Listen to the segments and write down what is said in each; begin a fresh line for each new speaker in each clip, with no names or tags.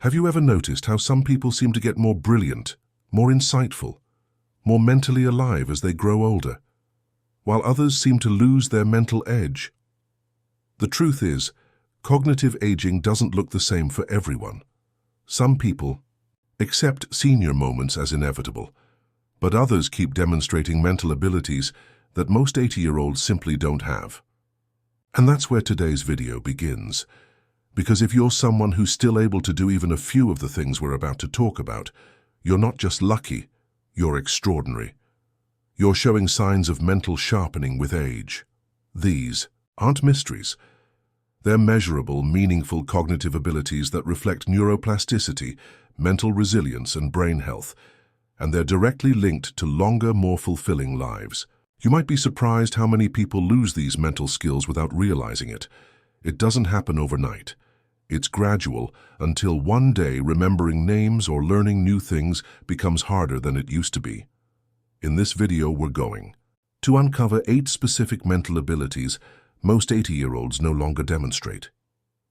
Have you ever noticed how some people seem to get more brilliant, more insightful, more mentally alive as they grow older, while others seem to lose their mental edge? The truth is, cognitive aging doesn't look the same for everyone. Some people accept senior moments as inevitable, but others keep demonstrating mental abilities that most 80-year-olds simply don't have. And that's where today's video begins. Because if you're someone who's still able to do even a few of the things we're about to talk about, you're not just lucky, you're extraordinary. You're showing signs of mental sharpening with age. These aren't mysteries. They're measurable, meaningful cognitive abilities that reflect neuroplasticity, mental resilience, and brain health, and they're directly linked to longer, more fulfilling lives. You might be surprised how many people lose these mental skills without realizing it. It doesn't happen overnight. It's gradual until one day remembering names or learning new things becomes harder than it used to be. In this video, we're going to uncover 8 specific mental abilities most 80-year-olds no longer demonstrate.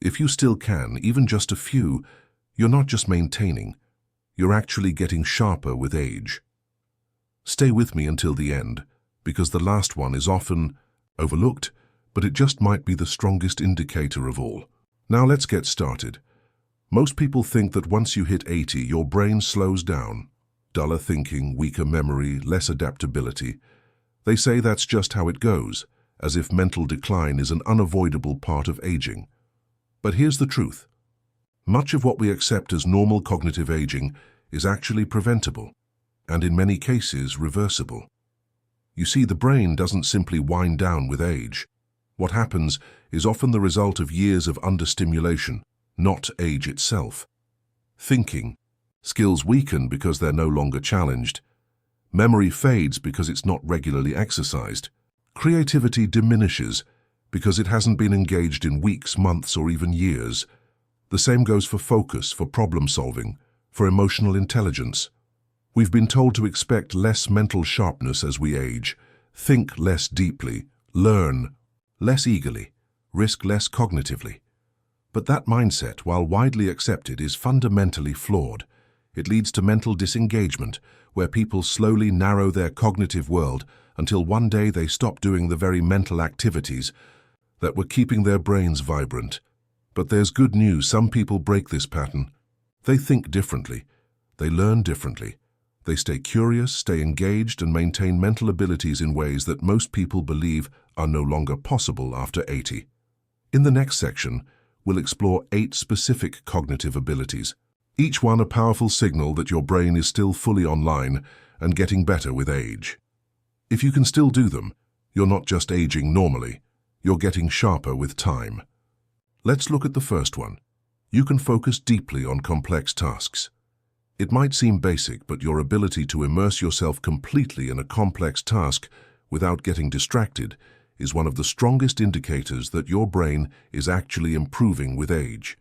If you still can, even just a few, you're not just maintaining, you're actually getting sharper with age. Stay with me until the end, because the last one is often overlooked, but it just might be the strongest indicator of all. Now let's get started. Most people think that once you hit 80, your brain slows down. Duller thinking, weaker memory, less adaptability. They say that's just how it goes, as if mental decline is an unavoidable part of aging. But here's the truth. Much of what we accept as normal cognitive aging is actually preventable, and in many cases reversible. You see, the brain doesn't simply wind down with age. What happens is often the result of years of understimulation, not age itself. Thinking skills weaken because they're no longer challenged. Memory fades because it's not regularly exercised. Creativity diminishes because it hasn't been engaged in weeks, months, or even years. The same goes for focus, for problem solving, for emotional intelligence. We've been told to expect less mental sharpness as we age, think less deeply, learn less eagerly, risk less cognitively. But that mindset, while widely accepted, is fundamentally flawed. It leads to mental disengagement, where people slowly narrow their cognitive world until one day they stop doing the very mental activities that were keeping their brains vibrant. But there's good news. Some people break this pattern. They think differently. They learn differently. They stay curious, stay engaged, and maintain mental abilities in ways that most people believe are no longer possible after 80. In the next section, we'll explore 8 specific cognitive abilities, each one a powerful signal that your brain is still fully online and getting better with age. If you can still do them, you're not just aging normally, you're getting sharper with time. Let's look at the first one. You can focus deeply on complex tasks. It might seem basic, but your ability to immerse yourself completely in a complex task without getting distracted is one of the strongest indicators that your brain is actually improving with age.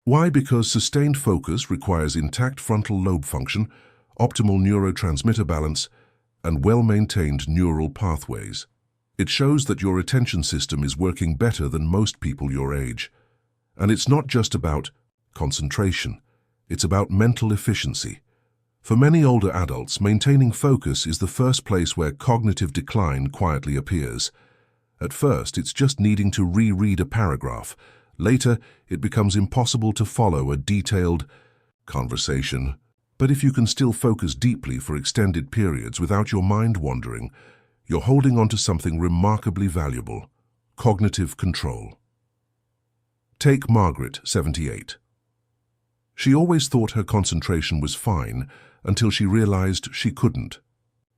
Why? Because sustained focus requires intact frontal lobe function, optimal neurotransmitter balance, and well-maintained neural pathways. It shows that your attention system is working better than most people your age. And it's not just about concentration. It's about mental efficiency. For many older adults, maintaining focus is the first place where cognitive decline quietly appears. At first, it's just needing to reread a paragraph. Later, it becomes impossible to follow a detailed conversation. But if you can still focus deeply for extended periods without your mind wandering, you're holding on to something remarkably valuable: cognitive control. Take Margaret, 78. She always thought her concentration was fine until she realized she couldn't.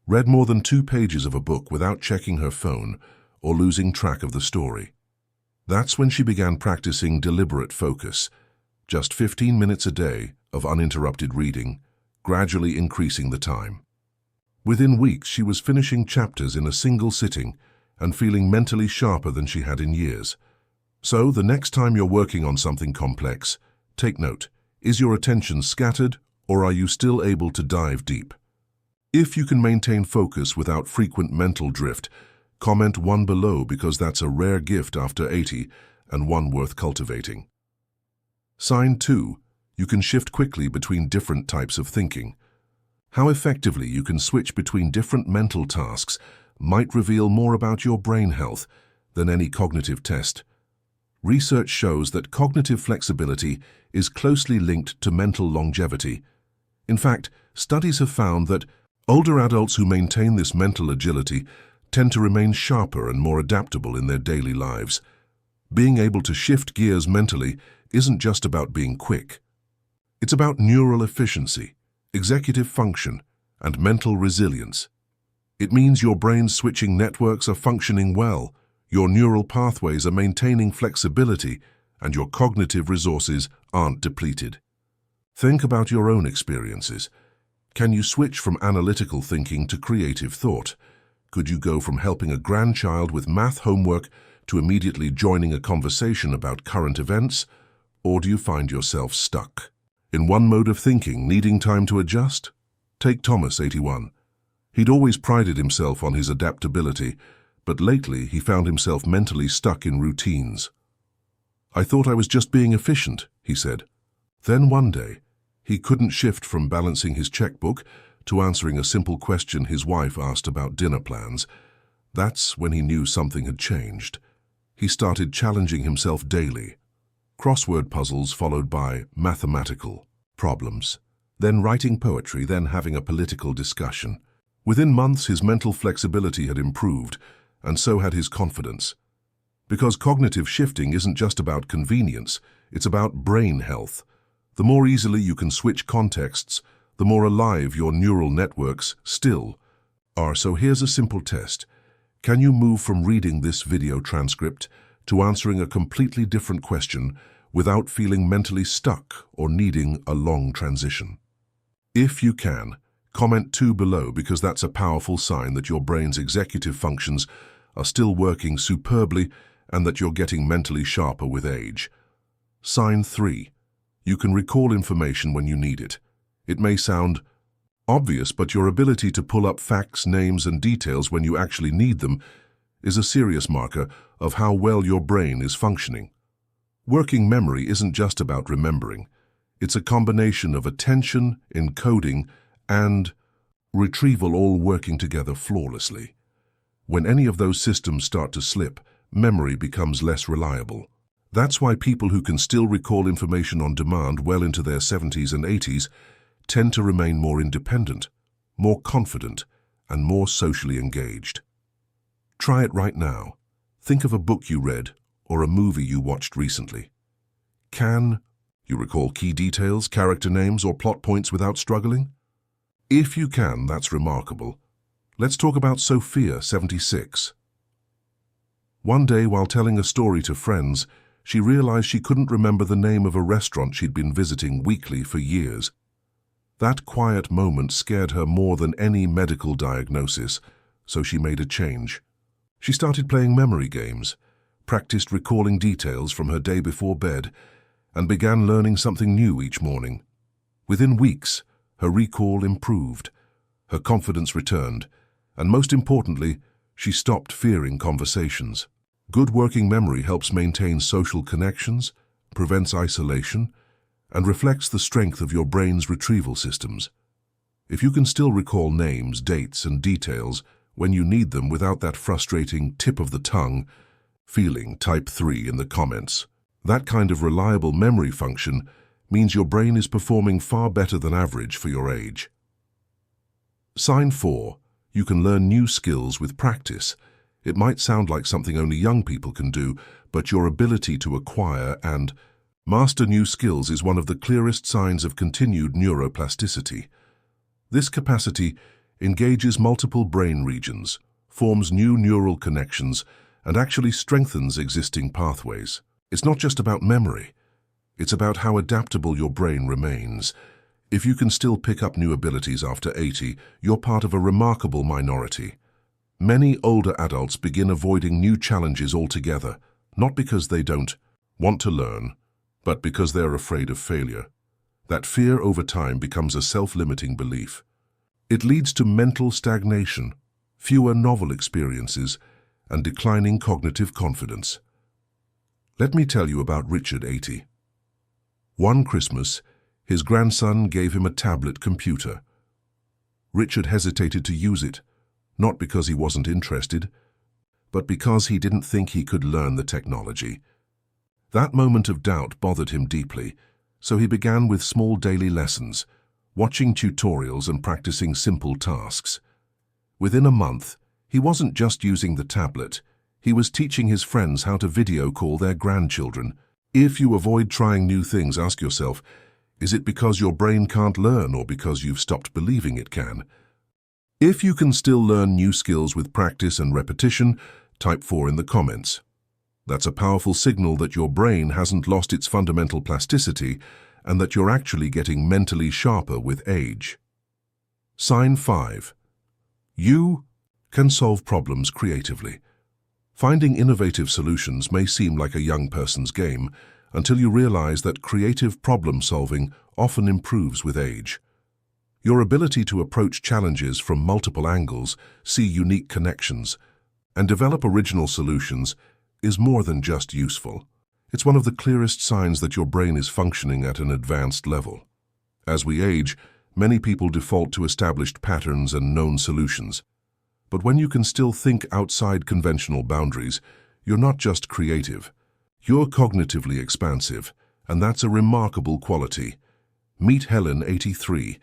Read more than 2 pages of a book without checking her phone or losing track of the story. That's when she began practicing deliberate focus, just 15 minutes a day of uninterrupted reading, gradually increasing the time. Within weeks, she was finishing chapters in a single sitting and feeling mentally sharper than she had in years. So, the next time you're working on something complex, take note. Is your attention scattered, or are you still able to dive deep? If you can maintain focus without frequent mental drift, comment 1 below, because that's a rare gift after 80 and one worth cultivating. Sign 2. You can shift quickly between different types of thinking. How effectively you can switch between different mental tasks might reveal more about your brain health than any cognitive test. Research shows that cognitive flexibility is closely linked to mental longevity. In fact, studies have found that older adults who maintain this mental agility tend to remain sharper and more adaptable in their daily lives. Being able to shift gears mentally isn't just about being quick. It's about neural efficiency, executive function, and mental resilience. It means your brain's switching networks are functioning well, your neural pathways are maintaining flexibility, and your cognitive resources aren't depleted. Think about your own experiences. Can you switch from analytical thinking to creative thought? Could you go from helping a grandchild with math homework to immediately joining a conversation about current events? Or do you find yourself stuck in one mode of thinking, needing time to adjust? Take Thomas, 81. He'd always prided himself on his adaptability, but lately he found himself mentally stuck in routines. "I thought I was just being efficient," he said. Then one day, he couldn't shift from balancing his checkbook to answering a simple question his wife asked about dinner plans. That's when he knew something had changed. He started challenging himself daily. Crossword puzzles followed by mathematical problems, then writing poetry, then having a political discussion. Within months, his mental flexibility had improved, and so had his confidence. Because cognitive shifting isn't just about convenience, it's about brain health. The more easily you can switch contexts, the more alive your neural networks still are. So here's a simple test. Can you move from reading this video transcript to answering a completely different question without feeling mentally stuck or needing a long transition? If you can, comment 2 below, because that's a powerful sign that your brain's executive functions are still working superbly and that you're getting mentally sharper with age. Sign 3. You can recall information when you need it. It may sound obvious, but your ability to pull up facts, names, and details when you actually need them is a serious marker of how well your brain is functioning. Working memory isn't just about remembering. It's a combination of attention, encoding, and retrieval all working together flawlessly. When any of those systems start to slip, memory becomes less reliable. That's why people who can still recall information on demand well into their 70s and 80s tend to remain more independent, more confident, and more socially engaged. Try it right now. Think of a book you read or a movie you watched recently. Can you recall key details, character names, or plot points without struggling? If you can, that's remarkable. Let's talk about Sophia, 76. One day, while telling a story to friends, she realized she couldn't remember the name of a restaurant she'd been visiting weekly for years. That quiet moment scared her more than any medical diagnosis, so she made a change. She started playing memory games, practiced recalling details from her day before bed, and began learning something new each morning. Within weeks, her recall improved, her confidence returned, and most importantly, she stopped fearing conversations. Good working memory helps maintain social connections, prevents isolation, and reflects the strength of your brain's retrieval systems. If you can still recall names, dates, and details when you need them without that frustrating tip of the tongue feeling, type 3 in the comments. That kind of reliable memory function means your brain is performing far better than average for your age. Sign 4. You can learn new skills with practice. It might sound like something only young people can do, but your ability to acquire and master new skills is one of the clearest signs of continued neuroplasticity. This capacity engages multiple brain regions, forms new neural connections, and actually strengthens existing pathways. It's not just about memory. It's about how adaptable your brain remains. If you can still pick up new abilities after 80, you're part of a remarkable minority. Many older adults begin avoiding new challenges altogether, not because they don't want to learn, but because they're afraid of failure. That fear over time becomes a self-limiting belief. It leads to mental stagnation, fewer novel experiences, and declining cognitive confidence. Let me tell you about Richard, 80. One Christmas, His grandson gave him a tablet computer. Richard hesitated to use it, not because he wasn't interested, but because he didn't think he could learn the technology. That moment of doubt bothered him deeply, so he began with small daily lessons, watching tutorials and practicing simple tasks. Within a month, he wasn't just using the tablet, he was teaching his friends how to video call their grandchildren. If you avoid trying new things, ask yourself, is it because your brain can't learn or because you've stopped believing it can? If you can still learn new skills with practice and repetition, type 4 in the comments. That's a powerful signal that your brain hasn't lost its fundamental plasticity and that you're actually getting mentally sharper with age. Sign 5. You can solve problems creatively. Finding innovative solutions may seem like a young person's game until you realize that creative problem-solving often improves with age. Your ability to approach challenges from multiple angles, see unique connections, and develop original solutions is more than just useful. It's one of the clearest signs that your brain is functioning at an advanced level. As we age, many people default to established patterns and known solutions. But when you can still think outside conventional boundaries, you're not just creative. You're cognitively expansive, and that's a remarkable quality. Meet Helen, 83.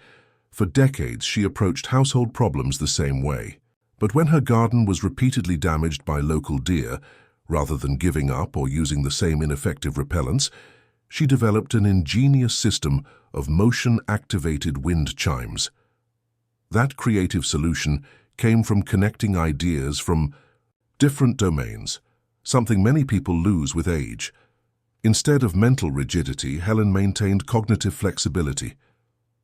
For decades, she approached household problems the same way. But when her garden was repeatedly damaged by local deer, rather than giving up or using the same ineffective repellents, she developed an ingenious system of motion-activated wind chimes. That creative solution came from connecting ideas from different domains, something many people lose with age. Instead of mental rigidity, Helen maintained cognitive flexibility.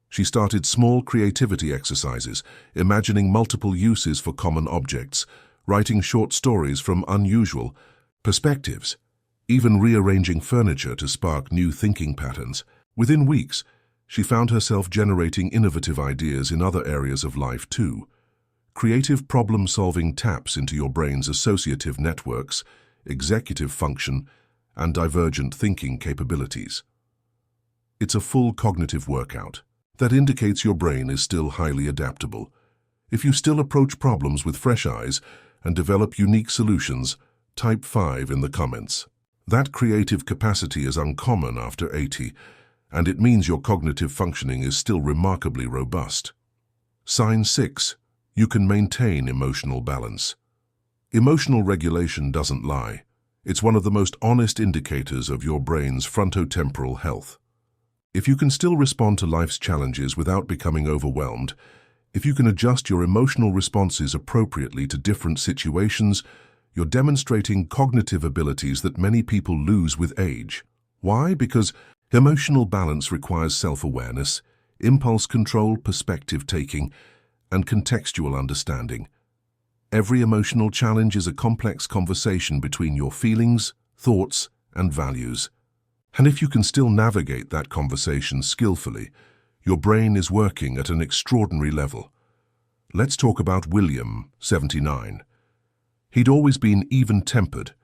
She started small creativity exercises, imagining multiple uses for common objects, writing short stories from unusual perspectives, even rearranging furniture to spark new thinking patterns. Within weeks, she found herself generating innovative ideas in other areas of life too. Creative problem-solving taps into your brain's associative networks, executive function, and divergent thinking capabilities. It's a full cognitive workout that indicates your brain is still highly adaptable. If you still approach problems with fresh eyes and develop unique solutions, type 5 in the comments. That creative capacity is uncommon after 80, and it means your cognitive functioning is still remarkably robust. Sign 6. You can maintain emotional balance. Emotional regulation doesn't lie. It's one of the most honest indicators of your brain's frontotemporal health. If you can still respond to life's challenges without becoming overwhelmed, if you can adjust your emotional responses appropriately to different situations, you're demonstrating cognitive abilities that many people lose with age. Why? Because emotional balance requires self-awareness, impulse control, perspective-taking, and contextual understanding. Every emotional challenge is a complex conversation between your feelings, thoughts, and values. And if you can still navigate that conversation skillfully, your brain is working at an extraordinary level. Let's talk about William, 79. He'd always been even-tempered,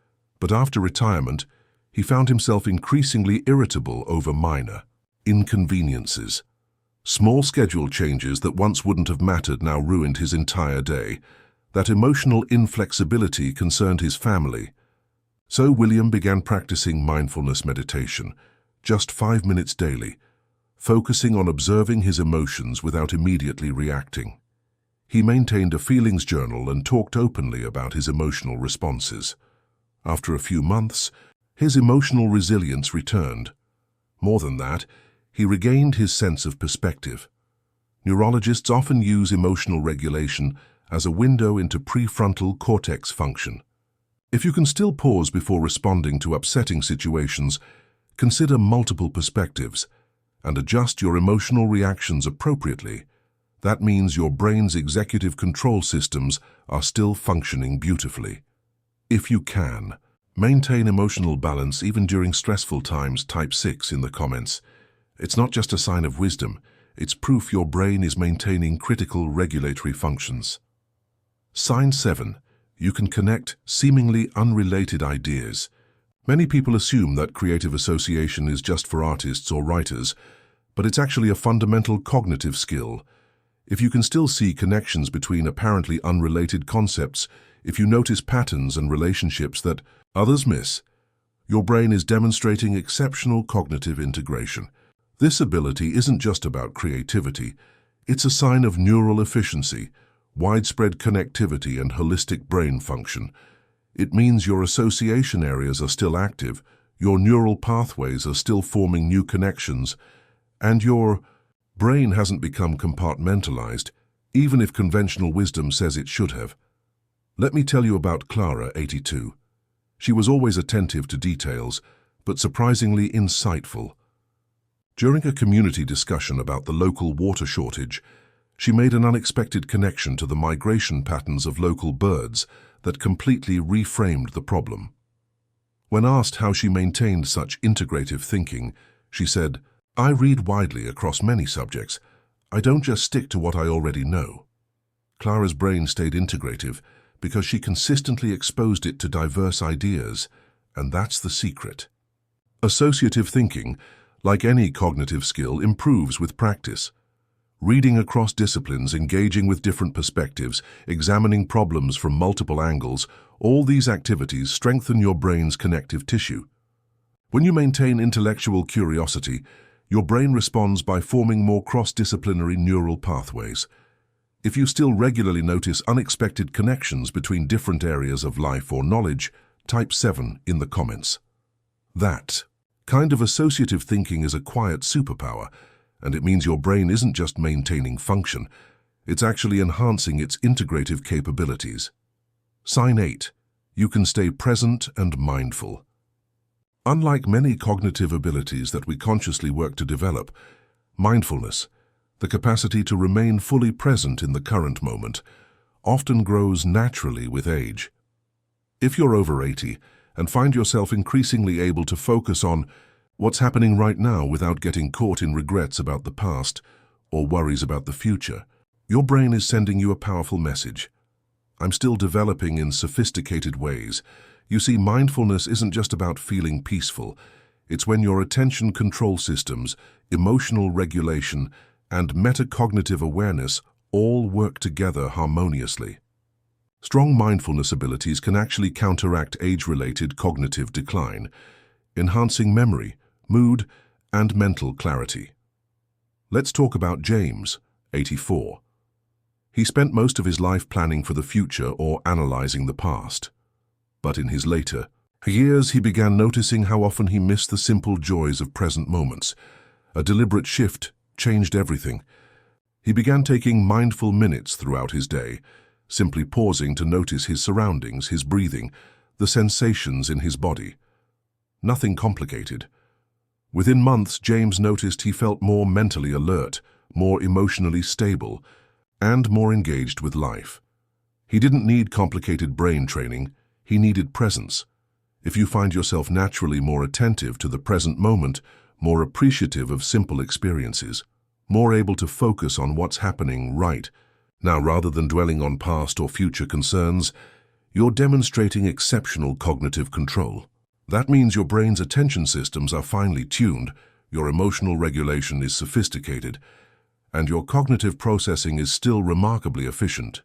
but after retirement, he found himself increasingly irritable over minor inconveniences. Small schedule changes that once wouldn't have mattered now ruined his entire day. That emotional inflexibility concerned his family. So William began practicing mindfulness meditation, just 5 minutes daily, focusing on observing his emotions without immediately reacting. He maintained a feelings journal and talked openly about his emotional responses. After a few months, his emotional resilience returned. More than that, he regained his sense of perspective. Neurologists often use emotional regulation as a window into prefrontal cortex function. If you can still pause before responding to upsetting situations, consider multiple perspectives and adjust your emotional reactions appropriately. That means your brain's executive control systems are still functioning beautifully. If you can, maintain emotional balance even during stressful times, type 6 in the comments. It's not just a sign of wisdom, it's proof your brain is maintaining critical regulatory functions. Sign 7. You can connect seemingly unrelated ideas. Many people assume that creative association is just for artists or writers, but it's actually a fundamental cognitive skill. If you can still see connections between apparently unrelated concepts, if you notice patterns and relationships that others miss, your brain is demonstrating exceptional cognitive integration. This ability isn't just about creativity, it's a sign of neural efficiency, widespread connectivity, and holistic brain function. It means your association areas are still active, your neural pathways are still forming new connections, and your brain hasn't become compartmentalized, even if conventional wisdom says it should have. Let me tell you about Clara, 82. She was always attentive to details, but surprisingly insightful. During a community discussion about the local water shortage, she made an unexpected connection to the migration patterns of local birds that completely reframed the problem. When asked how she maintained such integrative thinking, she said, "I read widely across many subjects. I don't just stick to what I already know." Clara's brain stayed integrative because she consistently exposed it to diverse ideas, and that's the secret. Associative thinking, like any cognitive skill, improves with practice. Reading across disciplines, engaging with different perspectives, examining problems from multiple angles, all these activities strengthen your brain's connective tissue. When you maintain intellectual curiosity, your brain responds by forming more cross-disciplinary neural pathways. If you still regularly notice unexpected connections between different areas of life or knowledge, type 7 in the comments. That kind of associative thinking is a quiet superpower, and it means your brain isn't just maintaining function, it's actually enhancing its integrative capabilities. Sign 8. You can stay present and mindful. Unlike many cognitive abilities that we consciously work to develop, mindfulness, the capacity to remain fully present in the current moment, often grows naturally with age. If you're over 80 and find yourself increasingly able to focus on what's happening right now without getting caught in regrets about the past or worries about the future, your brain is sending you a powerful message. I'm still developing in sophisticated ways. You see, mindfulness isn't just about feeling peaceful. It's when your attention control systems, emotional regulation, and metacognitive awareness all work together harmoniously. Strong mindfulness abilities can actually counteract age-related cognitive decline, enhancing memory, mood, and mental clarity. Let's talk about James, 84. He spent most of his life planning for the future or analyzing the past. But in his later years, he began noticing how often he missed the simple joys of present moments. A deliberate shift changed everything. He began taking mindful minutes throughout his day, simply pausing to notice his surroundings, his breathing, the sensations in his body. Nothing complicated. Within months, James noticed he felt more mentally alert, more emotionally stable, and more engaged with life. He didn't need complicated brain training, he needed presence. If you find yourself naturally more attentive to the present moment, more appreciative of simple experiences, more able to focus on what's happening right now rather than dwelling on past or future concerns, you're demonstrating exceptional cognitive control. That means your brain's attention systems are finely tuned, your emotional regulation is sophisticated, and your cognitive processing is still remarkably efficient.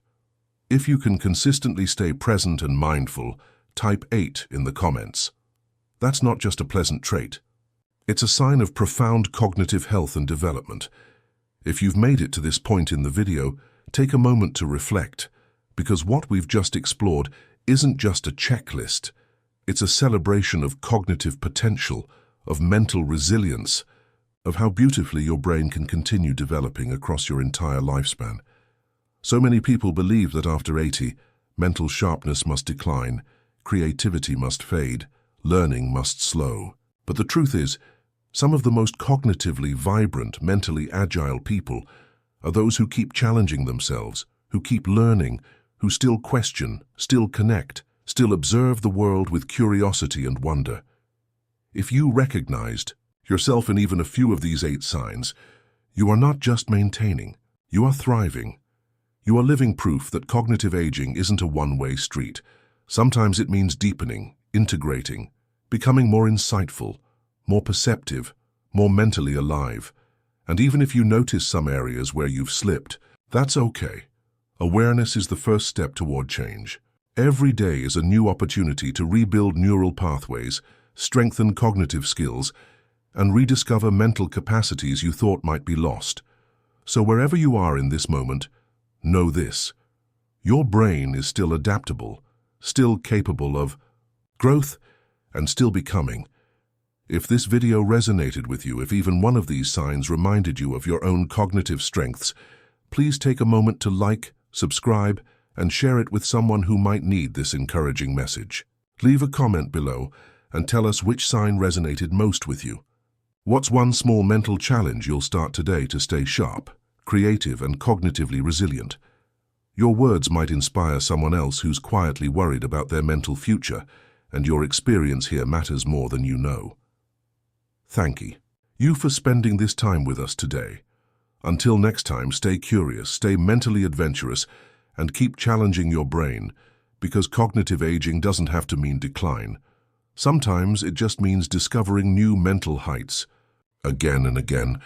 If you can consistently stay present and mindful, type 8 in the comments. That's not just a pleasant trait. It's a sign of profound cognitive health and development. If you've made it to this point in the video, take a moment to reflect, because what we've just explored isn't just a checklist. It's a celebration of cognitive potential, of mental resilience, of how beautifully your brain can continue developing across your entire lifespan. So many people believe that after 80, mental sharpness must decline, creativity must fade, learning must slow. But the truth is, some of the most cognitively vibrant, mentally agile people are those who keep challenging themselves, who keep learning, who still question, still connect, still observe the world with curiosity and wonder. If you recognized yourself in even a few of these 8 signs, you are not just maintaining, you are thriving. You are living proof that cognitive aging isn't a one-way street. Sometimes it means deepening, integrating, becoming more insightful, more perceptive, more mentally alive. And even if you notice some areas where you've slipped, that's okay. Awareness is the first step toward change. Every day is a new opportunity to rebuild neural pathways, strengthen cognitive skills, and rediscover mental capacities you thought might be lost. So wherever you are in this moment, know this: your brain is still adaptable, still capable of growth, and still becoming. If this video resonated with you, if even one of these signs reminded you of your own cognitive strengths, please take a moment to like, subscribe, and share it with someone who might need this encouraging message. Leave a comment below and tell us which sign resonated most with you. What's one small mental challenge you'll start today to stay sharp, creative, and cognitively resilient? Your words might inspire someone else who's quietly worried about their mental future, and your experience here matters more than you know. Thank you for spending this time with us today. Until next time, stay curious, stay mentally adventurous, and keep challenging your brain, because cognitive aging doesn't have to mean decline. Sometimes it just means discovering new mental heights. Again and again,